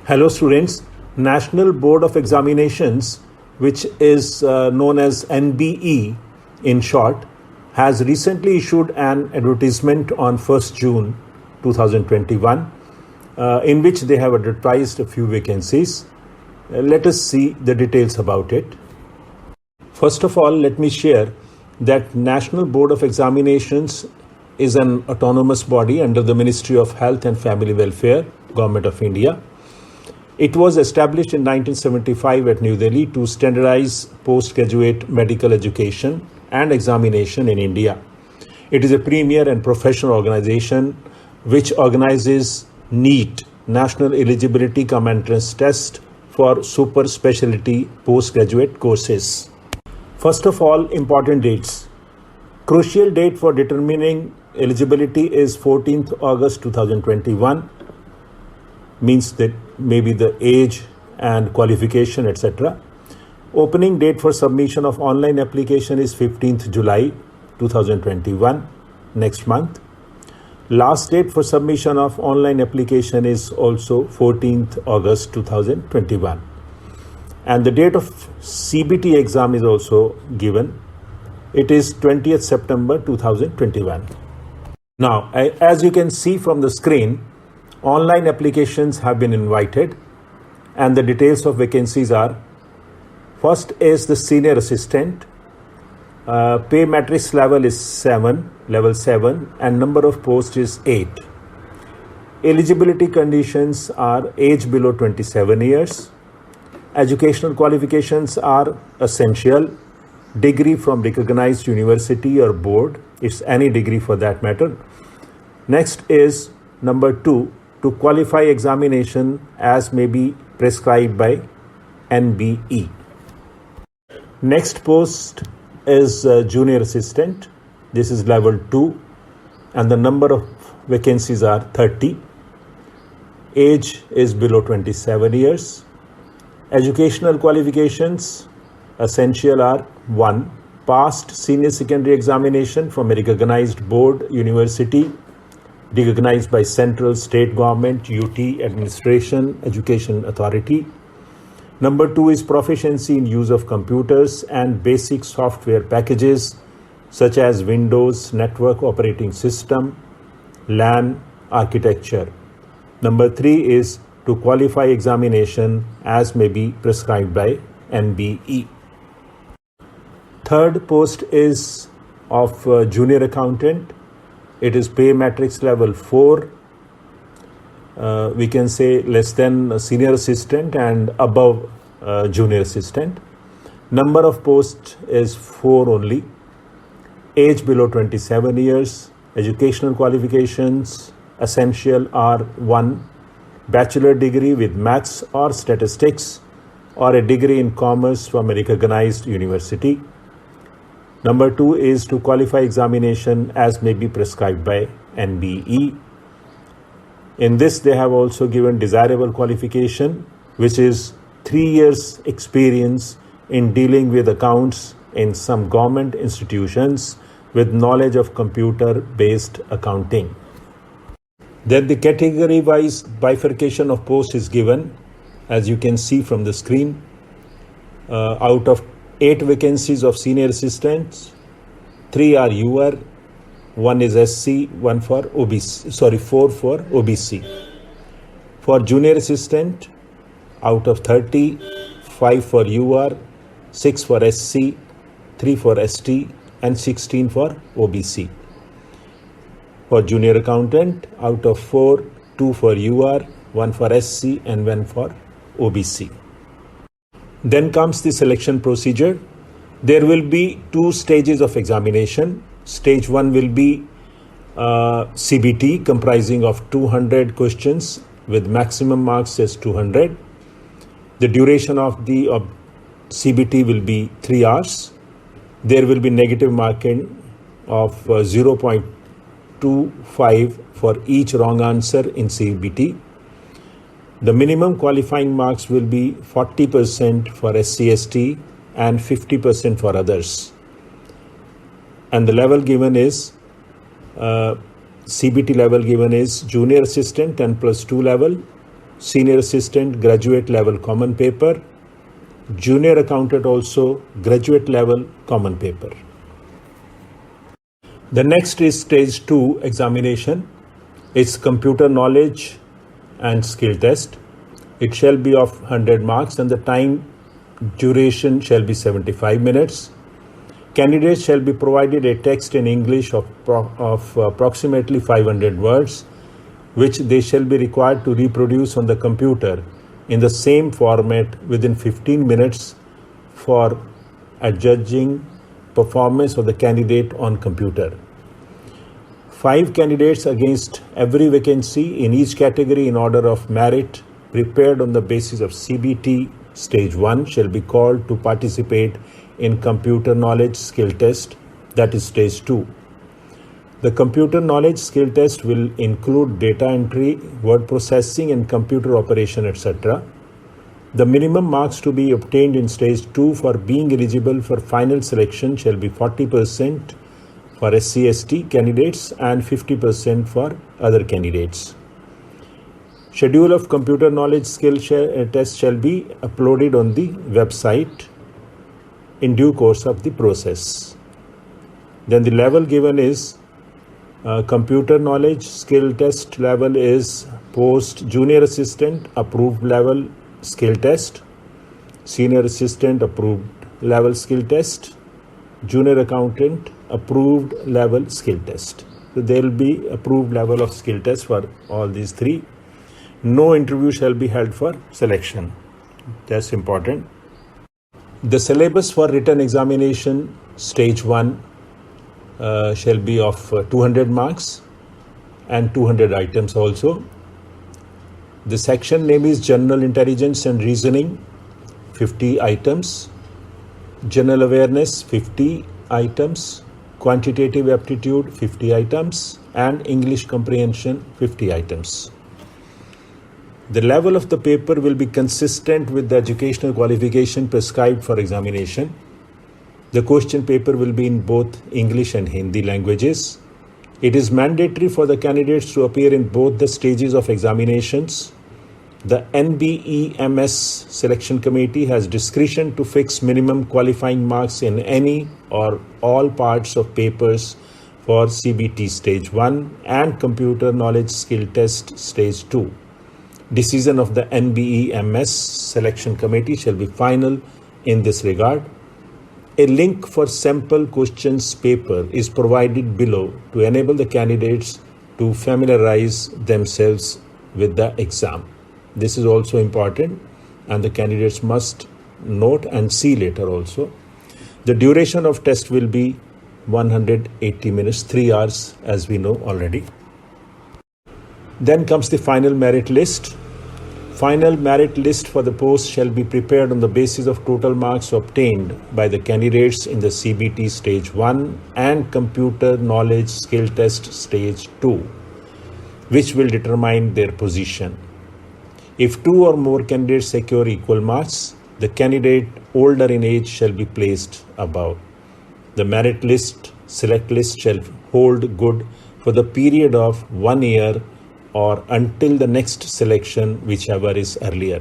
Hello students, National Board of Examinations, which is known as NBE in short, has recently issued an advertisement on 1st June 2021 in which they have advertised a few vacancies. Let us see the details about it. First of all, let me share that National Board of Examinations is an autonomous body under the Ministry of Health and Family Welfare, Government of India. It was established in 1975 at New Delhi to standardize postgraduate medical education and examination in India. It is a premier and professional organization which organizes NEET, National Eligibility Cum Entrance Test, for super specialty postgraduate courses. First of all, important dates. Crucial date for determining eligibility is 14th August 2021. Means that maybe the age and qualification, etc. Opening date for submission of online application is 15th July 2021, next month. Last date for submission of online application is also 14th August 2021. And the date of CBT exam is also given. It is 20th September 2021. Now, as you can see from the screen, online applications have been invited and the details of vacancies are: first is the senior assistant. Pay matrix level is level 7 and number of posts is 8. Eligibility conditions are age below 27 years. Educational qualifications are essential. Degree from recognized university or board, it's any degree for that matter. Next is number 2, to qualify examination as may be prescribed by NBE. Next post is junior assistant. This is level 2 and the number of vacancies are 30. Age is below 27 years. Educational qualifications essential are: 1. Passed senior secondary examination from a recognized board, university, recognized by central, state government, UT, administration, education authority. Number 2 is proficiency in use of computers and basic software packages such as Windows, network operating system, LAN, architecture. Number 3 is to qualify examination as may be prescribed by NBE. Third post is of junior accountant. It is pay matrix level 4. We can say less than a senior assistant and above junior assistant. Number of posts is 4 only. Age below 27 years. Educational qualifications essential are: 1. Bachelor degree with maths or statistics or a degree in commerce from a recognized university. Number 2 is to qualify examination as may be prescribed by NBE. In this, they have also given desirable qualification, which is 3 years experience in dealing with accounts in some government institutions with knowledge of computer-based accounting. Then the category-wise bifurcation of posts is given, as you can see from the screen. Out of 8 vacancies of senior assistants, 3 are UR, 1 is SC, 4 for OBC. For junior assistant, out of 30, 5 for UR, 6 for SC, 3 for ST, and 16 for OBC. For junior accountant, out of 4, 2 for UR, 1 for SC, and 1 for OBC. Then comes the selection procedure. There will be 2 stages of examination. Stage 1 will be CBT, comprising of 200 questions with maximum marks as 200. The duration of the CBT will be 3 hours. There will be negative marking of 0.25 for each wrong answer in CBT. The minimum qualifying marks will be 40% for SC/ST and 50% for others. And the level given is CBT level given is junior assistant 10+2 level, senior assistant graduate level common paper, junior accountant also graduate level common paper. The next is stage 2 examination. It's computer knowledge and skill test. It shall be of 100 marks and the time duration shall be 75 minutes. Candidates shall be provided a text in English of approximately 500 words, which they shall be required to reproduce on the computer in the same format within 15 minutes for adjudging performance of the candidate on computer. 5 candidates against every vacancy in each category in order of merit prepared on the basis of CBT stage 1 shall be called to participate in computer knowledge skill test, that is stage 2. The computer knowledge skill test will include data entry, word processing and computer operation, etc. The minimum marks to be obtained in stage 2 for being eligible for final selection shall be 40% for SC/ST candidates and 50% for other candidates. Schedule of computer knowledge skill test shall be uploaded on the website in due course of the process. Then the level given is computer knowledge skill test level is post junior assistant approved level skill test, senior assistant approved level skill test, junior accountant approved level skill test. So there will be approved level of skill test for all these 3. No interview shall be held for selection. That's important. The syllabus for written examination stage 1 shall be of 200 marks and 200 items also. The section name is General Intelligence and Reasoning, 50 items. General Awareness, 50 items. Quantitative Aptitude, 50 items. And English Comprehension, 50 items. The level of the paper will be consistent with the educational qualification prescribed for examination. The question paper will be in both English and Hindi languages. It is mandatory for the candidates to appear in both the stages of examinations. The NBEMS selection committee has discretion to fix minimum qualifying marks in any or all parts of papers for CBT stage 1 and computer knowledge skill test stage 2. Decision of the NBEMS selection committee shall be final in this regard. A link for sample questions paper is provided below to enable the candidates to familiarize themselves with the exam. This is also important and the candidates must note and see later also. The duration of test will be 180 minutes, 3 hours as we know already. Then comes the final merit list. Final merit list for the post shall be prepared on the basis of total marks obtained by the candidates in the CBT stage 1 and computer knowledge skill test stage 2, which will determine their position. If 2 or more candidates secure equal marks, the candidate older in age shall be placed above. The merit list, select list shall hold good for the period of 1 year or until the next selection, whichever is earlier.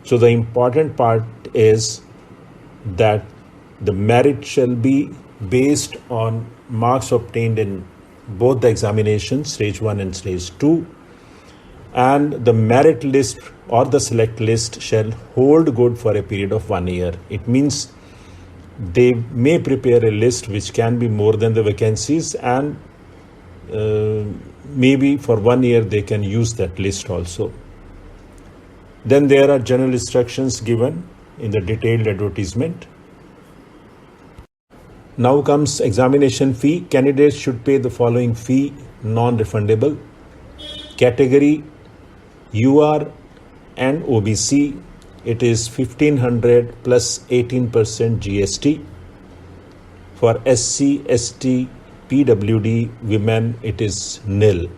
So the important part is that the merit shall be based on marks obtained in both the examinations, stage 1 and stage 2. And the merit list or the select list shall hold good for a period of 1 year. It means they may prepare a list which can be more than the vacancies and maybe for 1 year they can use that list also. Then there are general instructions given in the detailed advertisement. Now comes examination fee. Candidates should pay the following fee, non-refundable. Category UR and OBC, it is 1500 plus 18% GST. For SC, ST, PWD, women, it is nil.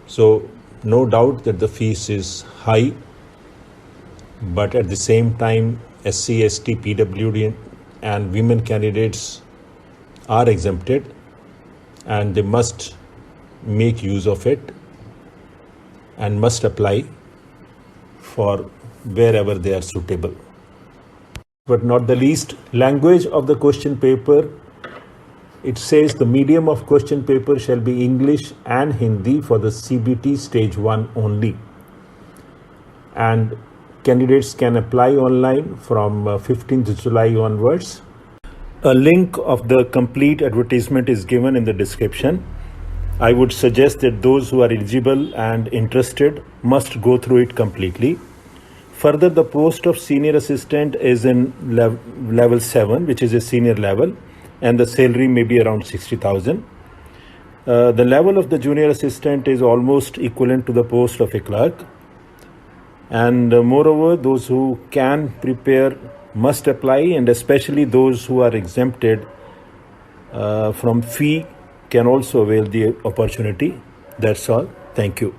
So no doubt that the fees is high, but at the same time SC, ST, PWD and women candidates are exempted and they must make use of it. and must apply for wherever they are suitable. But not the least, language of the question paper. It says the medium of question paper shall be English and Hindi for the CBT stage 1 only. And candidates can apply online from 15th July onwards. A link of the complete advertisement is given in the description. I would suggest that those who are eligible and interested must go through it completely. Further, the post of senior assistant is in level 7, which is a senior level, and the salary may be around 60,000. The level of the junior assistant is almost equivalent to the post of a clerk. And moreover, those who can prepare must apply, and especially those who are exempted from fee can also avail the opportunity. That's all. Thank you.